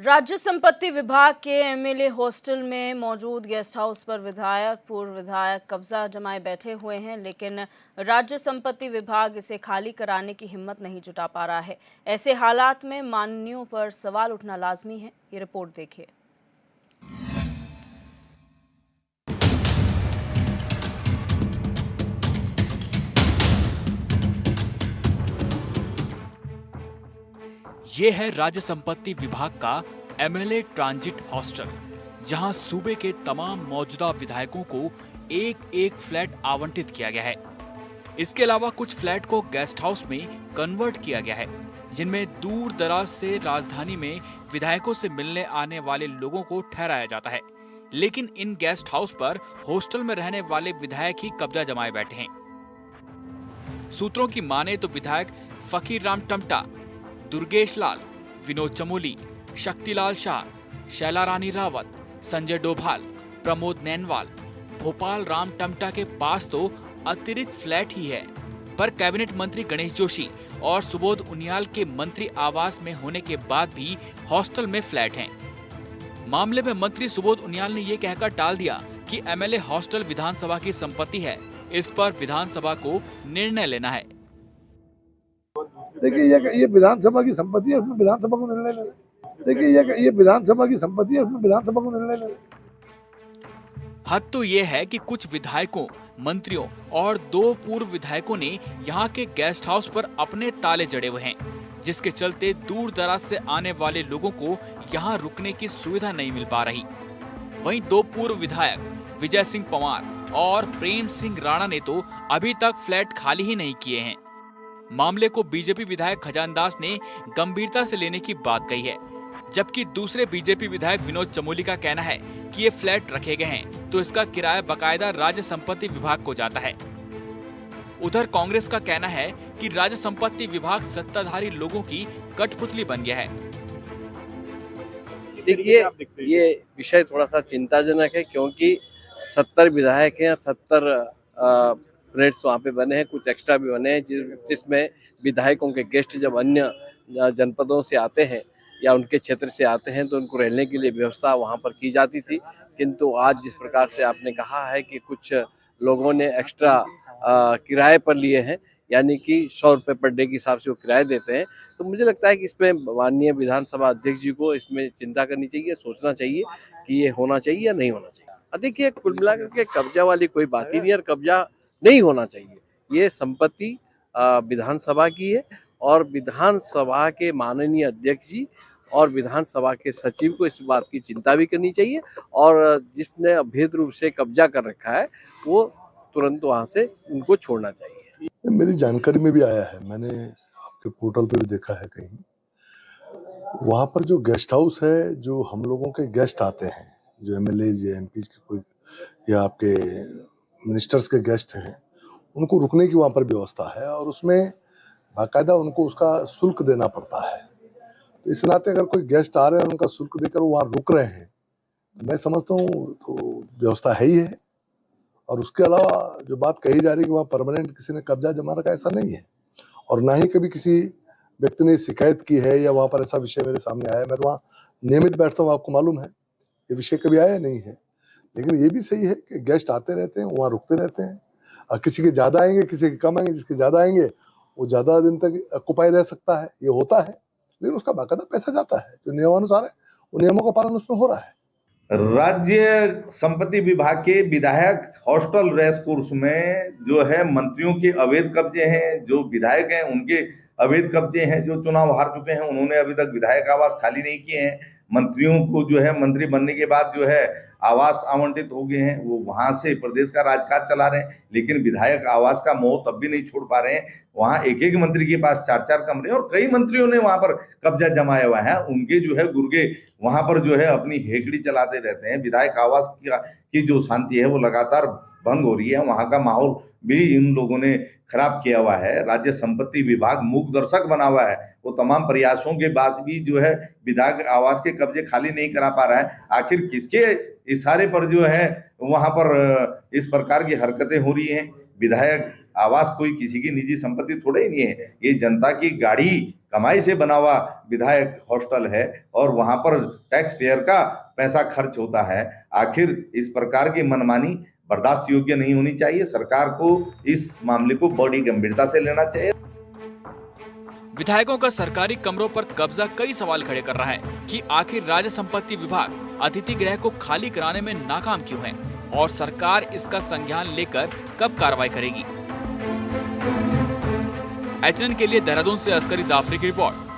राज्य संपत्ति विभाग के एमएलए हॉस्टल में मौजूद गेस्ट हाउस पर पूर्व विधायक कब्जा जमाए बैठे हुए हैं, लेकिन राज्य संपत्ति विभाग इसे खाली कराने की हिम्मत नहीं जुटा पा रहा है। ऐसे हालात में माननीयों पर सवाल उठना लाजमी है। ये रिपोर्ट देखिए। ये है राज्य संपत्ति विभाग का एमएलए ट्रांजिट हॉस्टल, जहां सूबे के तमाम मौजूदा विधायकों को एक एक फ्लैट आवंटित किया गया है। इसके अलावा कुछ फ्लैट को गेस्ट हाउस में कन्वर्ट किया गया है, जिनमें दूर दराज से राजधानी में विधायकों से मिलने आने वाले लोगों को ठहराया जाता है। लेकिन इन गेस्ट हाउस पर हॉस्टल में रहने वाले विधायक ही कब्जा जमाए बैठे हैं। सूत्रों की माने तो विधायक फकीर राम टमटा, दुर्गेश लाल, विनोद चमोली, शक्तिलाल शाह, शैला रानी रावत, संजय डोभाल, प्रमोद नैनवाल, भोपाल राम टमटा के पास तो अतिरिक्त फ्लैट ही है, पर कैबिनेट मंत्री गणेश जोशी और सुबोध उनियाल के मंत्री आवास में होने के बाद भी हॉस्टल में फ्लैट हैं। मामले में मंत्री सुबोध उनियाल ने ये कहकर टाल दिया कि एमएलए हॉस्टल विधानसभा की संपत्ति है, इस पर विधानसभा को निर्णय लेना है। देखिए ये विधानसभा की संपत्ति है, उसमें विधानसभा को निर्णय लेना है। देखिए ये विधानसभा की संपत्ति है, उसमें विधानसभा को निर्णय लेना है। हद तो ये है कि कुछ विधायकों, मंत्रियों और 2 पूर्व विधायकों ने यहाँ के गेस्ट हाउस पर अपने ताले जड़े हुए हैं, जिसके चलते दूर दराज से आने वाले लोगों को यहाँ रुकने की सुविधा नहीं मिल पा रही। वहीं 2 पूर्व विधायक विजय सिंह पंवार और प्रेम सिंह राणा ने तो अभी तक फ्लैट खाली ही नहीं किए हैं। मामले को बीजेपी विधायक खजानदास ने गंभीरता से लेने की बात कही है, जबकि दूसरे बीजेपी विधायक विनोद चमोली का कहना है कि ये फ्लैट रखे गए हैं तो इसका किराया बकायदा राज्य संपत्ति विभाग को जाता है। उधर कांग्रेस का कहना है कि राज्य संपत्ति विभाग सत्ताधारी लोगों की कठपुतली बन गया है। देखिए, ये विषय थोड़ा सा चिंताजनक है, क्योंकि 70 विधायक हैं, 70 फ्लैट्स वहाँ पे बने हैं, कुछ एक्स्ट्रा भी बने हैं, जिसमें विधायकों के गेस्ट जब अन्य जनपदों से आते हैं या उनके क्षेत्र से आते हैं तो उनको रहने के लिए व्यवस्था वहाँ पर की जाती थी। किंतु आज जिस प्रकार से आपने कहा है कि कुछ लोगों ने एक्स्ट्रा किराए पर लिए हैं, यानी कि 100 रुपये पर डे के हिसाब से वो किराए देते हैं, तो मुझे लगता है कि इसमें माननीय विधानसभा अध्यक्ष जी को इसमें चिंता करनी चाहिए, सोचना चाहिए कि ये होना चाहिए या नहीं होना चाहिए। देखिए, कुल मिलाकर के कब्जा वाली कोई बात ही नहीं, और कब्जा नहीं होना चाहिए। ये संपत्ति विधानसभा की है, और विधानसभा के माननीय अध्यक्ष जी और विधानसभा के सचिव को इस बात की चिंता भी करनी चाहिए, और जिसने अवैध रूप से कब्जा कर रखा है वो तुरंत वहाँ से उनको छोड़ना चाहिए। मेरी जानकारी में भी आया है, मैंने आपके पोर्टल पे भी देखा है कहीं, वहाँ पर जो गेस्ट हाउस है, जो हम लोगों के गेस्ट आते हैं, जो एमएलए या एमपी के कोई या आपके मिनिस्टर्स के गेस्ट हैं, उनको रुकने की वहाँ पर व्यवस्था है, और उसमें बाकायदा उनको उसका शुल्क देना पड़ता है। तो इस नाते अगर कोई गेस्ट आ रहे हैं और उनका शुल्क देकर वो वहाँ रुक रहे हैं, तो मैं समझता हूँ तो व्यवस्था है ही है। और उसके अलावा जो बात कही जा रही है कि वहाँ परमानेंट किसी ने कब्जा जमा रखा, ऐसा नहीं है, और ना ही कभी किसी व्यक्ति ने शिकायत की है या वहाँ पर ऐसा विषय मेरे सामने आया है। मैं तो वहाँ नियमित बैठता हूँ, आपको मालूम है, ये विषय कभी आया नहीं है। लेकिन ये भी सही है कि गेस्ट आते रहते हैं, वहाँ रुकते रहते हैं, और किसी के ज़्यादा आएंगे, किसी के कम आएंगे, जिसके ज़्यादा आएंगे वो ज़्यादा दिन तक ऑक्युपाई रह सकता है, ये होता है, लेकिन उसका बाकायदा पैसा जाता है, जो नियमानुसार है, वो नियमों का पालन उसमें हो रहा है। राज्य संपत्ति विभाग के विधायक हॉस्टल रेस कोर्स में जो है मंत्रियों के अवैध कब्जे हैं, जो विधायक हैं उनके अवैध कब्जे हैं, जो चुनाव हार चुके हैं उन्होंने अभी तक विधायक आवास खाली नहीं किए हैं। मंत्रियों को जो है मंत्री बनने के बाद जो है आवास आवंटित हो गए हैं, वो वहां से प्रदेश का राजकाज चला रहे हैं, लेकिन विधायक आवास का मोह तब भी नहीं छोड़ पा रहे हैं। वहां एक एक मंत्री के पास 4-4 कमरे, और कई मंत्रियों ने वहां पर कब्जा जमाया हुआ है। उनके जो है गुर्गे वहां पर जो है अपनी हेकड़ी चलाते रहते हैं। विधायक आवास की जो शांति है वो लगातार भंग हो रही है, वहां का माहौल भी इन लोगों ने खराब किया हुआ है। राज्य संपत्ति विभाग मूक दर्शक बना हुआ है, वो तमाम प्रयासों के बाद भी जो है विधायक आवास के कब्जे खाली नहीं करा पा रहा है। आखिर किसके इशारे पर जो है वहां पर इस प्रकार की हरकतें हो रही हैं? विधायक आवास कोई किसी की निजी संपत्ति थोड़े ही नहीं है, ये जनता की गाड़ी कमाई से बना हुआ विधायक हॉस्टल है और वहां पर टैक्स पेयर का पैसा खर्च होता है। आखिर इस प्रकार की मनमानी बर्दाश्त योग्य नहीं होनी चाहिए। सरकार को इस मामले को बड़ी गंभीरता से लेना चाहिए। विधायकों का सरकारी कमरों पर कब्जा कई सवाल खड़े कर रहा है कि आखिर राज्य संपत्ति विभाग अतिथि गृह को खाली कराने में नाकाम क्यों है और सरकार इसका संज्ञान लेकर कब कार्रवाई करेगी। एचएनएन के लिए देहरादून से अस्करी जाफरी की रिपोर्ट।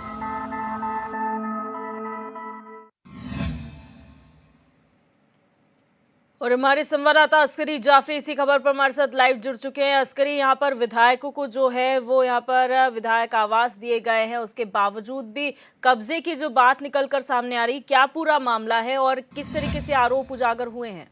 और हमारे संवाददाता अस्करी जाफरी इसी खबर पर हमारे साथ लाइव जुड़ चुके हैं। अस्करी, यहाँ पर विधायकों को जो है वो यहाँ पर विधायक आवास दिए गए हैं, उसके बावजूद भी कब्जे की जो बात निकलकर सामने आ रही, क्या पूरा मामला है और किस तरीके से आरोप उजागर हुए हैं?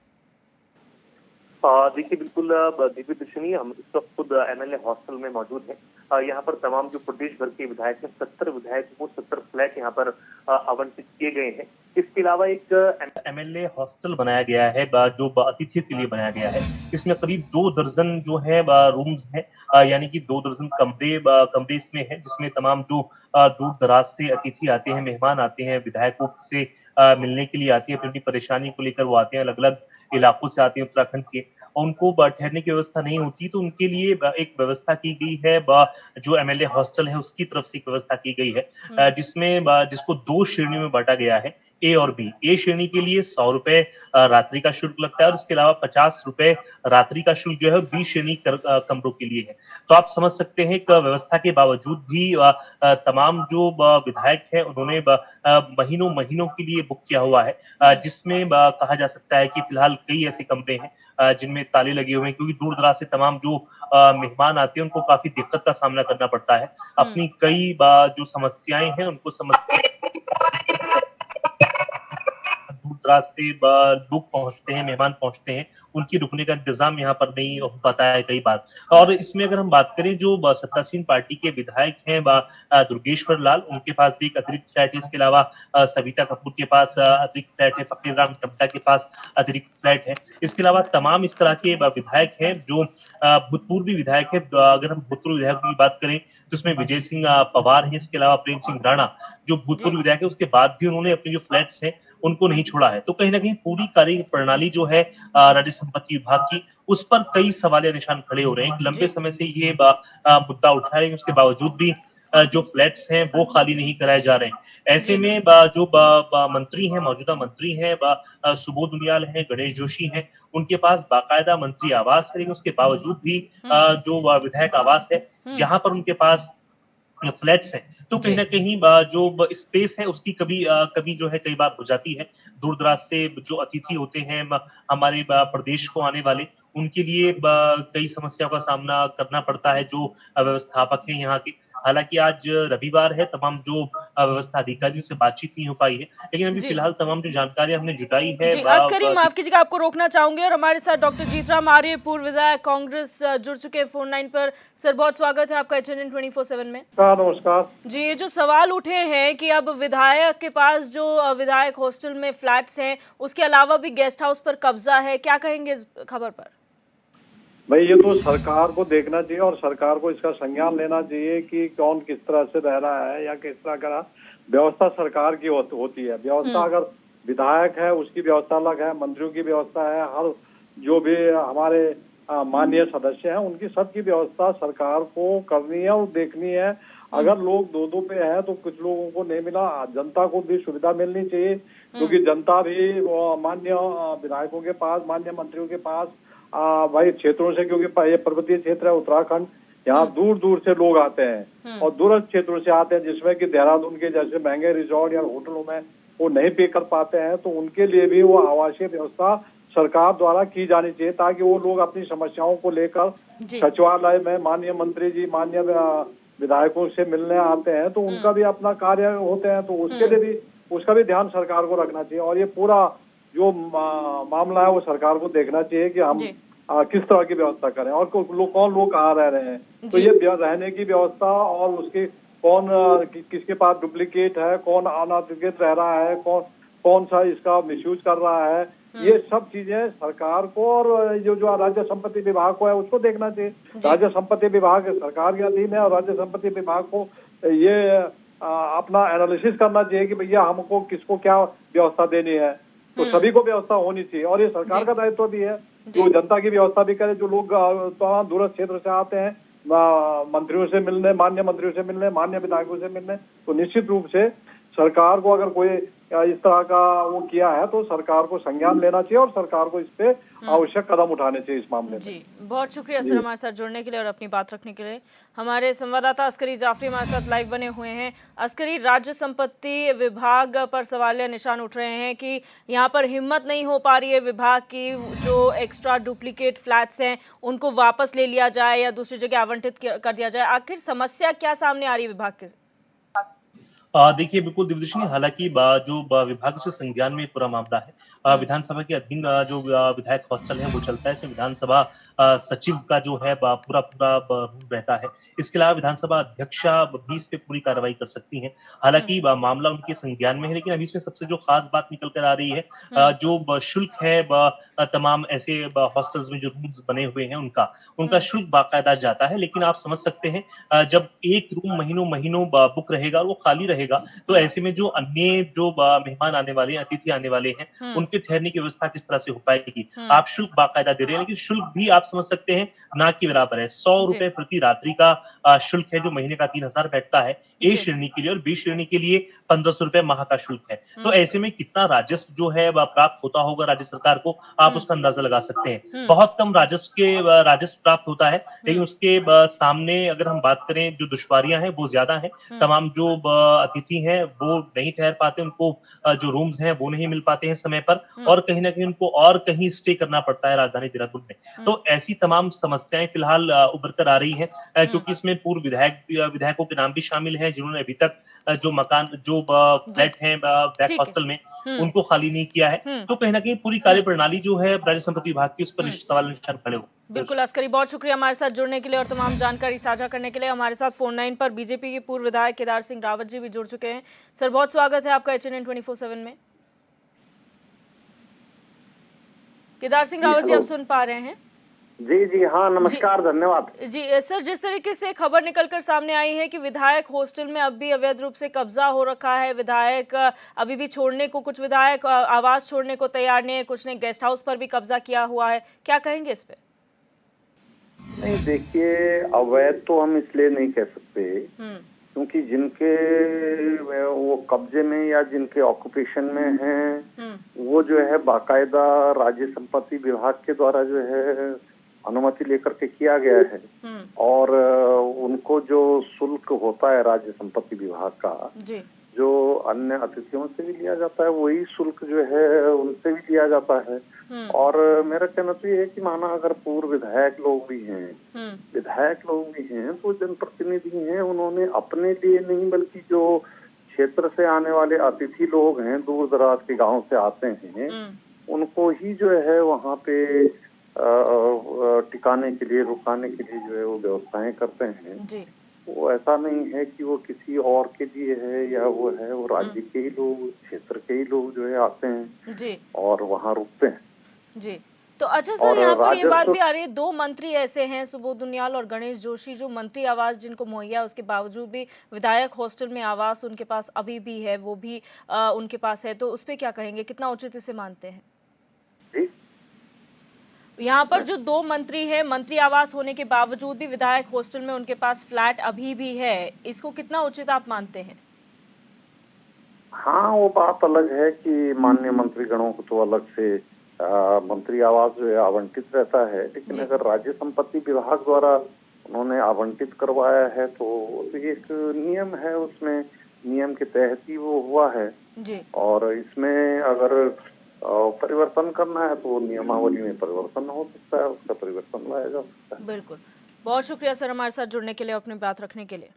देखिए, बिल्कुल दिव्य दर्शनी, हम इस वक्त खुद एमएलए हॉस्टल में मौजूद हैं। यहाँ पर तमाम जो प्रदेश भर के विधायक हैं, 70 विधायकों को 70 फ्लैट यहाँ पर आवंटित किए गए हैं। इसके अलावा एक एमएलए हॉस्टल बनाया गया है जो अतिथियों के लिए बनाया गया है। इसमें करीब 2 दर्जन जो है रूम्स हैं, यानी कि 2 दर्जन कमरे इसमें हैं, जिसमें तमाम जो दूर दराज से अतिथि आते हैं, मेहमान आते हैं, विधायकों से मिलने के लिए आते हैं, अपनी परेशानी को लेकर वो आते हैं, अलग अलग इलाकों से आते हैं उत्तराखंड के, और उनको ठहरने की व्यवस्था नहीं होती, तो उनके लिए एक व्यवस्था की गई है। जो एमएलए हॉस्टल है उसकी तरफ से एक व्यवस्था की गई है, जिसको 2 श्रेणियों में बांटा गया है, ए और बी। ए श्रेणी के लिए 100 रुपए रात्रि का शुल्क लगता है और इसके अलावा 50 रुपए रात्रि का शुल्क जो है बी श्रेणी कमरों के लिए है। तो आप समझ सकते हैं कि व्यवस्था के बावजूद भी तमाम जो विधायक हैं उन्होंने महीनों के लिए बुक किया हुआ है, जिसमें कहा जा सकता है कि फिलहाल कई ऐसे कमरे हैं जिनमें ताले लगे हुए हैं, क्योंकि दूर दराज से तमाम जो मेहमान आते हैं उनको काफी दिक्कत का सामना करना पड़ता है। अपनी कई जो समस्याएं हैं उनको दूर दराज से लोग पहुंचते हैं, मेहमान पहुंचते हैं, उनकी रुकने का इंतजाम यहाँ पर नहीं हो पाता है कई बार। और इसमें अगर हम बात करें, जो सत्तासीन पार्टी के विधायक हैं दुर्गेश्वर लाल, उनके पास भी एक अतिरिक्त फ्लैट है। इसके अलावा सविता कपूर के पास अतिरिक्त फ्लैट है, फकीर राम टम्टा के पास अतिरिक्त फ्लैट है। इसके अलावा तमाम इस तरह के विधायक हैं जो भूतपूर्व विधायक है। अगर हम भूतपूर्व विधायकों की बात करें तो उसमें विजय सिंह पवार है, इसके अलावा प्रेम सिंह राणा जो भूतपूर्व विधायक है, उसके बाद भी उन्होंने अपने जो फ्लैट्स हैं उनको नहीं छोड़ा है। तो कहीं ना कहीं पूरी कार्य प्रणाली जो है राज्य संपत्ति विभाग की, उस पर कई सवाल या निशान खड़े हो रहे हैं। लंबे समय से ये मुद्दा उठा रहे हैं, उसके बावजूद भी जो फ्लैट्स हैं वो खाली नहीं कराए जा रहे हैं। ऐसे में जो मंत्री हैं, मौजूदा मंत्री हैं, सुबोध उनियाल हैं, गणेश जोशी हैं, उनके पास बाकायदा मंत्री आवास है, उसके बावजूद भी जो विधायक आवास है जहां पर उनके पास फ्लैट्स हैं, तो कहीं ना कहीं जो स्पेस है उसकी कभी जो है कई बार हो जाती है। दूर दराज से जो अतिथि होते हैं हमारे प्रदेश को आने वाले, उनके लिए कई समस्याओं का सामना करना पड़ता है जो व्यवस्थापक हैं यहाँ के। हालांकि आज रविवार है, तमाम जो व्यवस्था अधिकारियों से बातचीत नहीं हो पाई है, लेकिन अभी फिलहाल तमाम जो जानकारी हमने जुटाई है। अस्करी, माफ कीजिएगा, आपको रोकना चाहूंगे। और हमारे साथ डॉक्टर जीतराम आर्य, पूर्व विधायक कांग्रेस, जुड़ चुके हैं फोन लाइन पर। सर, बहुत स्वागत है आपका एचएनएन 24/7 में। नमस्कार जी। ये जो सवाल उठे हैं कि अब विधायक के पास जो विधायक हॉस्टल में फ्लैट्स हैं, उसके अलावा भी गेस्ट हाउस पर कब्जा है, क्या कहेंगे इस खबर पर? भाई, ये तो सरकार को देखना चाहिए और सरकार को इसका संज्ञान लेना चाहिए कि कौन किस तरह से रह रहा है या किस तरह का। व्यवस्था सरकार की होती है। व्यवस्था अगर विधायक है उसकी व्यवस्था अलग है, मंत्रियों की व्यवस्था है, हर जो भी हमारे माननीय सदस्य हैं उनकी सबकी व्यवस्था सरकार को करनी है और देखनी है। अगर लोग दो पे हैं तो कुछ लोगों को नहीं मिला, जनता को भी सुविधा मिलनी चाहिए, क्योंकि जनता भी माननीय विधायकों के पास, माननीय मंत्रियों के पास भाई क्षेत्रों से, क्योंकि ये पर्वतीय क्षेत्र है उत्तराखंड, यहाँ दूर दूर से लोग आते हैं और दूरस्थ क्षेत्रों से आते हैं, जिसमें कि देहरादून के जैसे महंगे रिजॉर्ट या होटलों में वो नहीं पे कर पाते हैं। तो उनके लिए भी वो आवासीय व्यवस्था सरकार द्वारा की जानी चाहिए, ताकि वो लोग अपनी समस्याओं को लेकर सचिवालय में माननीय मंत्री जी, माननीय विधायकों से मिलने आते हैं, तो उनका भी अपना कार्य होते हैं, तो उसके लिए भी उसका भी ध्यान सरकार को रखना चाहिए। और ये पूरा जो मामला है वो सरकार को देखना चाहिए कि हम किस तरह की व्यवस्था करें और कौन लोग कहाँ रह रहे हैं। तो ये रहने की व्यवस्था और उसके कौन किसके पास डुप्लीकेट है, कौन अनाधिकृत रह रहा है, कौन सा इसका मिसयूज कर रहा है, ये सब चीजें सरकार को और जो राज्य संपत्ति विभाग को है उसको देखना चाहिए। राज्य संपत्ति विभाग सरकार के अधीन है और राज्य संपत्ति विभाग को ये अपना एनालिसिस करना चाहिए कि भैया हमको किसको क्या व्यवस्था देनी है। तो सभी को व्यवस्था होनी चाहिए और ये सरकार का दायित्व भी है जो जनता की व्यवस्था भी करे। जो लोग तमाम दूरस्थ क्षेत्र से आते हैं मंत्रियों से मिलने, माननीय मंत्रियों से मिलने, माननीय विधायकों से मिलने, तो निश्चित रूप से सरकार को अगर कोई इस तरह का वो किया है तो सरकार को संज्ञान लेना चाहिए और सरकार को इस पे आवश्यक कदम उठाने चाहिए इस मामले में। जी, बहुत शुक्रिया सर हमारे साथ जुड़ने के लिए और अपनी बात रखने के लिए। हमारे संवाददाता अस्करी जाफरी हमारे साथ लाइव बने हुए हैं। अस्करी, राज्य संपत्ति विभाग पर सवालिया निशान उठ रहे हैं कि यहाँ पर हिम्मत नहीं हो पा रही है विभाग की, जो एक्स्ट्रा डुप्लीकेट फ्लैट्स हैं उनको वापस ले लिया जाए या दूसरी जगह आवंटित कर दिया जाए। आखिर समस्या क्या सामने आ रही है विभाग के? देखिए बिल्कुल दिव्यदर्शनी, हालांकि जो विभाग से संज्ञान में पूरा मामला है। विधानसभा के अधीन जो विधायक हॉस्टल है वो चलता है। इसमें विधानसभा सचिव का जो है पूरा रूल रहता है। इसके अलावा विधानसभा अध्यक्षा भी इस पे पूरी कार्रवाई कर सकती हैं। हालांकि मामला उनके संज्ञान में है, लेकिन अभी इसमें सबसे जो खास बात निकल कर आ रही है जो शुल्क है तमाम ऐसे हॉस्टल्स में जो रूम्स बने हुए हैं उनका शुल्क बाकायदा जाता है। लेकिन आप समझ सकते हैं जब एक रूम महीनों महीनों बुक रहेगा और वो खाली रहेगा तो ऐसे में जो अन्य जो मेहमान आने वाले हैं, अतिथि आने वाले हैं, उनके ठहरने की व्यवस्था किस तरह से हो पाएगी। आप शुल्क बाकायदा दे रहे हैं, लेकिन शुल्क भी आप समझ सकते हैं ना के बराबर है। 100 रुपए प्रति रात्रि का शुल्क है जो महीने का 3000 बैठता है ए श्रेणी के लिए, और बी श्रेणी के लिए 1500 रुपए माह का शुल्क है। तो ऐसे में कितना राजस्व जो है प्राप्त होता होगा राज्य सरकार को, आप उसका अंदाजा लगा सकते हैं। बहुत कम राजस्व प्राप्त होता है, लेकिन उसके सामने अगर हम बात करें जो दुश्वारियां हैं वो ज्यादा है। तमाम जो अतिथि हैं वो नहीं ठहर पाते, उनको जो रूम्स हैं वो नहीं मिल पाते हैं समय पर, और कहीं ना कहीं उनको और कहीं स्टे करना पड़ता है राजधानी देहरादून में। तो ऐसी तमाम समस्याएं फिलहाल उभर कर आ रही हैं, क्योंकि इसमें पूर्व विधायकों के नाम भी शामिल हैं जिन्होंने अभी तक जो मकान जो फ्लैट हैं बैक हॉस्टल में उनको खाली नहीं किया है। तो कहीं ना कहीं पूरी कार्यप्रणाली जो है राज्य संपत्ति विभाग की, उस पर सवाल निशान खड़े हो। बिल्कुल अस्करी, बहुत शुक्रिया हमारे साथ जुड़ने के लिए और तमाम जानकारी साझा करने के लिए। हमारे साथ फोन लाइन पर बीजेपी के पूर्व विधायक केदार सिंह रावत जी भी जुड़ चुके हैं। सर, बहुत स्वागत है आपका HNN 24/7 में। केदार सिंह रावत जी, आप सुन पा रहे हैं? जी जी हाँ, नमस्कार, धन्यवाद जी। सर, जिस तरीके से खबर निकलकर सामने आई है कि विधायक हॉस्टल में अब भी अवैध रूप से कब्जा हो रखा है, विधायक अभी भी छोड़ने को, कुछ विधायक आवास छोड़ने को तैयार नहीं है, कुछ ने गेस्ट हाउस पर भी कब्जा किया हुआ है, क्या कहेंगे इस पे? नहीं, देखिए, अवैध तो हम इसलिए नहीं कह सकते क्योंकि जिनके वो कब्जे में या जिनके ऑक्यूपेशन में हैं वो जो है बाकायदा राज्य संपत्ति विभाग के द्वारा जो है अनुमति लेकर के किया गया है, और उनको जो शुल्क होता है राज्य संपत्ति विभाग का जी, जो अन्य अतिथियों से भी लिया जाता है वही शुल्क जो है उनसे भी लिया जाता है। और मेरा कहना तो ये है कि माना अगर पूर्व विधायक लोग भी हैं तो जनप्रतिनिधि हैं, उन्होंने अपने लिए नहीं बल्कि जो क्षेत्र से आने वाले अतिथि लोग हैं, दूर दराज के गांव से आते हैं, उनको ही जो है वहाँ पे टिकाने के लिए, रुकाने के लिए जो है वो व्यवस्थाएं करते हैं जी। वो ऐसा नहीं है कि वो किसी और के लिए है या वो है, वो राज्य के ही लोग, क्षेत्र के ही लोग जो है आते हैं जी और वहाँ रुकते हैं जी। तो अच्छा सर, यहाँ पर ये बात भी आ रही है, 2 मंत्री ऐसे हैं, सुबोध उनियाल और गणेश जोशी, जो मंत्री आवास जिनको मुहैया है, उसके बावजूद भी विधायक हॉस्टल में आवास उनके पास अभी भी है, वो भी उनके पास है, तो उस पर क्या कहेंगे, कितना उचित इसे मानते हैं? यहाँ पर जो 2 मंत्री हैं, मंत्री आवास होने के बावजूद भी विधायक हॉस्टल में उनके पास फ्लैट अभी भी है, इसको कितना उचित आप मानते हैं? हाँ, वो बात अलग है कि माननीय मंत्रीगणों को तो अलग से मंत्री आवास जो है आवंटित रहता है, लेकिन अगर राज्य संपत्ति विभाग द्वारा उन्होंने आवंटित करवाया है तो एक नियम है, उसमें नियम के तहत ही वो हुआ है जी। और इसमें अगर परिवर्तन करना है तो नियमावली में परिवर्तन हो सकता है, उसका परिवर्तन लाया जा सकता है। बिल्कुल, बहुत शुक्रिया सर हमारे साथ जुड़ने के लिए, अपनी बात रखने के लिए।